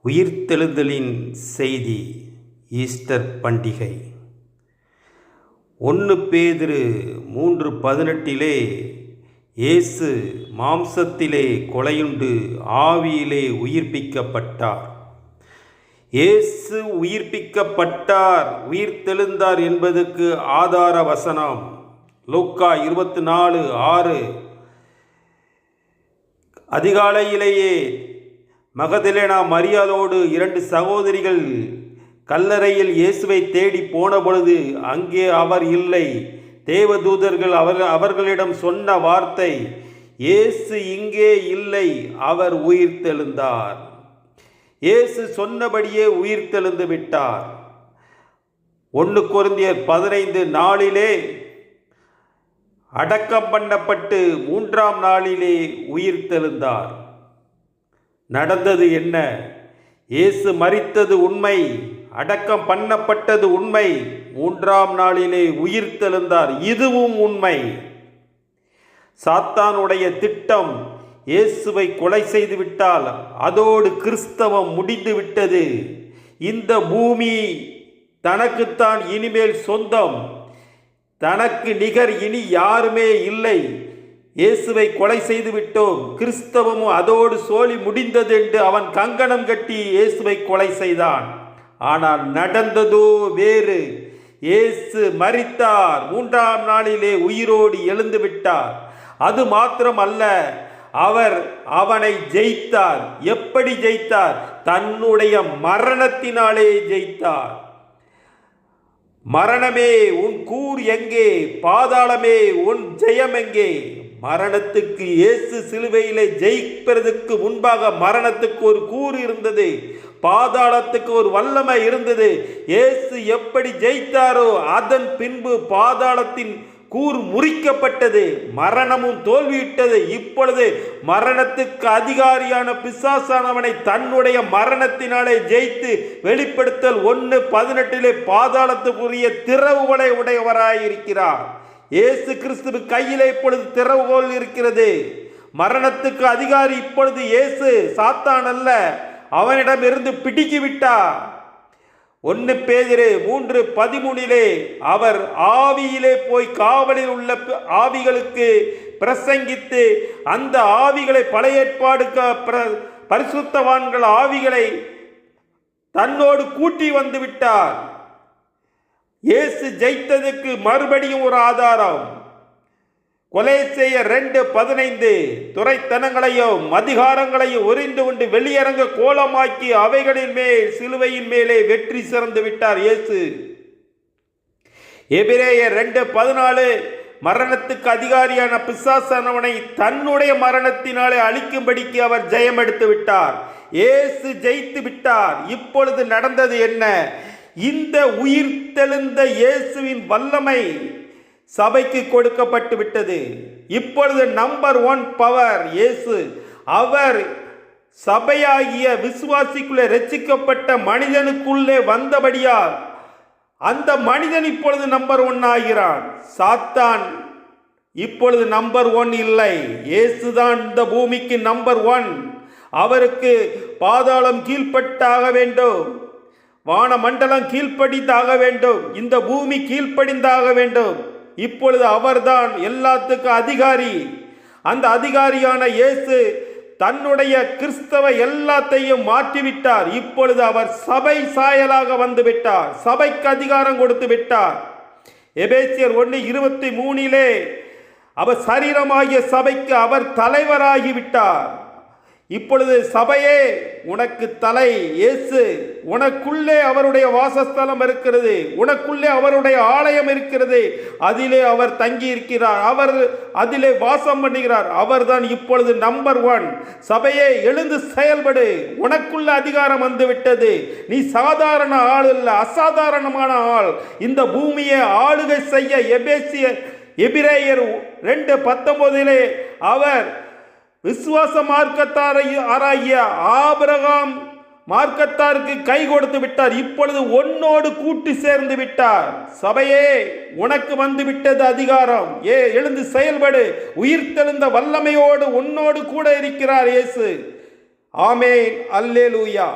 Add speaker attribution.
Speaker 1: உயிர்த்தெழுதலின் செய்தி. ஈஸ்டர் பண்டிகை 1 பேதுரு 3:18 இயேசு மாம்சத்திலே கொலையுண்டு ஆவியிலே உயிர்ப்பிக்கப்பட்டார். இயேசு உயிர்ப்பிக்கப்பட்டார், உயிர்த்தெழுந்தார் என்பதற்கு ஆதார வசனம் லூக்கா 24:6. அதிகாலையிலேயே மகதலேனா மரியாளோடு 2 சகோதரிகள் கல்லறையில் இயேசுவை தேடி போன பொழுது அங்கே அவர் இல்லை. தேவதூதர்கள் அவர்களிடம் சொன்ன வார்த்தை, இயேசு இங்கே இல்லை, அவர் உயிர்த்தெழுந்தார். இயேசு சொன்னபடியே உயிர்த்தெழுந்து விட்டார். 1 கொரிந்தியர் 15:4 அடக்கம் பண்ணப்பட்டு 3ஆம் நாளிலே உயிர்த்தெழுந்தார். நடந்தது என்ன? இயேசு மரித்தது உண்மை, அடக்கம் பண்ணப்பட்டது உண்மை, 3ஆம் நாளிலே உயிர்த்தெழுந்தார், இதுவும் உண்மை. சாத்தானுடைய திட்டம் இயேசுவை கொலை செய்து விட்டால் அதோடு கிறிஸ்தவம் முடிந்து விட்டது. இந்த பூமி தனக்குத்தான் இனிமேல் சொந்தம், தனக்கு நிகர் இனி யாருமே இல்லை. இயேசுவை கொலை செய்து விட்டோம், கிறிஸ்தவமும் அதோடு சோலி முடிந்தது என்று அவன் கங்கணம் கட்டி இயேசுவை கொலை செய்தான். ஆனால் நடந்ததோ வேறு. இயேசு மரித்தார், 3ஆம் நாளிலே உயிரோடு எழுந்து விட்டார். அது மாத்திரமல்ல, அவர் அவனை ஜெயித்தார். எப்படி ஜெயித்தார்? தன்னுடைய மரணத்தினாலே ஜெயித்தார். மரணமே உன் கூர் எங்கே? பாதாளமே உன் ஜெயம் எங்கே? மரணத்துக்கு இயேசு சிலுவையிலே ஜெயிப்பதற்கு முன்பாக மரணத்துக்கு ஒரு கூர் இருந்தது, பாதாளத்துக்கு ஒரு வல்லமை இருந்தது. இயேசு எப்படி ஜெயித்தாரோ அதன் பின்பு பாதாளத்தின் கூர் முறிக்கப்பட்டது, மரணமும் தோல்வியிட்டது. இப்பொழுது மரணத்துக்கு அதிகாரியான பிசாசானவனை தன்னுடைய மரணத்தினாலே ஜெயித்து வெளிப்படுத்தல் 1:18 பாதாளத்துக்குரிய திறவுகோலை உடையவராயிருக்கிறார். இயேசு கிறிஸ்துவ கையிலே இப்பொழுது திறவுகோல் இருக்கிறது. மரணத்துக்கு அதிகாரி இப்பொழுது இயேசு, சாத்தான் அல்ல. அவனிடமிருந்து பிடிக்கிவிட்டார். 1 பேதுரு 3:13 அவர் ஆவியிலே போய் காவலில் உள்ள ஆவிகளுக்கு பிரசங்கித்து அந்த ஆவிகளை பழைய ஏற்பாடு பரிசுத்தவான்கள் ஆவிகளை தன்னோடு கூட்டி வந்து விட்டார். இயேசு ஜெயித்ததுக்கு மறுபடியும் ஒரு ஆதாரம். கொலேசியர் 2:15 துரைத்தனங்களையும் அதிகாரங்களையும் ஒரிந்து கொண்டு வெளியரங்க கோலமாக்கி அவைகளின் மேல் சிலுவையின் மேலே வெற்றி சிறந்து விட்டார் இயேசு. எபிரேயர் 2:14 மரணத்துக்கு அதிகாரியான பிசாசானவனை தன்னுடைய மரணத்தினாலே அழிக்கும்படிக்கு அவர் ஜெயம் எடுத்து விட்டார். இயேசு ஜெயித்து விட்டார். இப்பொழுது நடந்தது என்ன? இந்த உயிர்த்தெழுந்த இயேசுவின் வல்லமை சபைக்கு கொடுக்கப்பட்டு விட்டது. இப்பொழுது நம்பர் 1 பவர் இயேசு. அவர் சபையாகிய விசுவாசிக்குள்ளே ரட்சிக்கப்பட்ட மனிதனுக்குள்ளே வந்தபடியால் அந்த மனிதன் இப்பொழுது நம்பர் 1 ஆகிறான். சாத்தான் இப்பொழுது நம்பர் 1 இல்லை. இயேசுதான் இந்த பூமிக்கு நம்பர் 1. அவருக்கு பாதாளம் கீழ்ப்பட்டாக வேண்டும், வானமண்டலம் கீழ்ப்படிந்தாக வேண்டும், இந்த பூமி கீழ்ப்படிந்தாக வேண்டும். இப்பொழுது அவர்தான் எல்லாத்துக்கும் அதிகாரி. அந்த அதிகாரியான இயேசு தன்னுடைய கிறிஸ்தவ எல்லாத்தையும் மாற்றிவிட்டார். இப்பொழுது அவர் சபை சாயலாக வந்து விட்டார், சபைக்கு அதிகாரம் கொடுத்து விட்டார். எபேசியர் 1:23 அவர் சரீரமாகிய சபைக்கு அவர் தலைவராகிவிட்டார். இப்பொழுது சபையே உனக்கு தலை இயேசு. உனக்குள்ளே அவருடைய வாசஸ்தலம் இருக்கிறது, உனக்குள்ளே அவருடைய ஆலயம் இருக்கிறது, அதிலே அவர் தங்கி இருக்கிறார், அவர் அதிலே வாசம் பண்ணுகிறார். அவர்தான் இப்பொழுது நம்பர் 1. சபையே எழுந்து செயல்படு, உனக்குள்ள அதிகாரம் வந்து விட்டது. நீ சாதாரண ஆள் அல்ல, அசாதாரணமான ஆள். இந்த பூமியை ஆளுகை செய்ய எபிரேயர் 2:19 அவர் விசுவாச மார்க்கத்தாராகிய ஆபிரகாம் மார்க்கத்தாருக்கு கை கொடுத்து விட்டார். இப்பொழுது உன்னோடு கூட்டி சேர்ந்து விட்டார். சபையே உனக்கு வந்து விட்டது அதிகாரம். எழுந்து செயல்படு. உயிர்த்தெழுந்த வல்லமையோடு உன்னோடு கூட இருக்கிறார் இயேசு. ஆமென். அல்லேலூயா.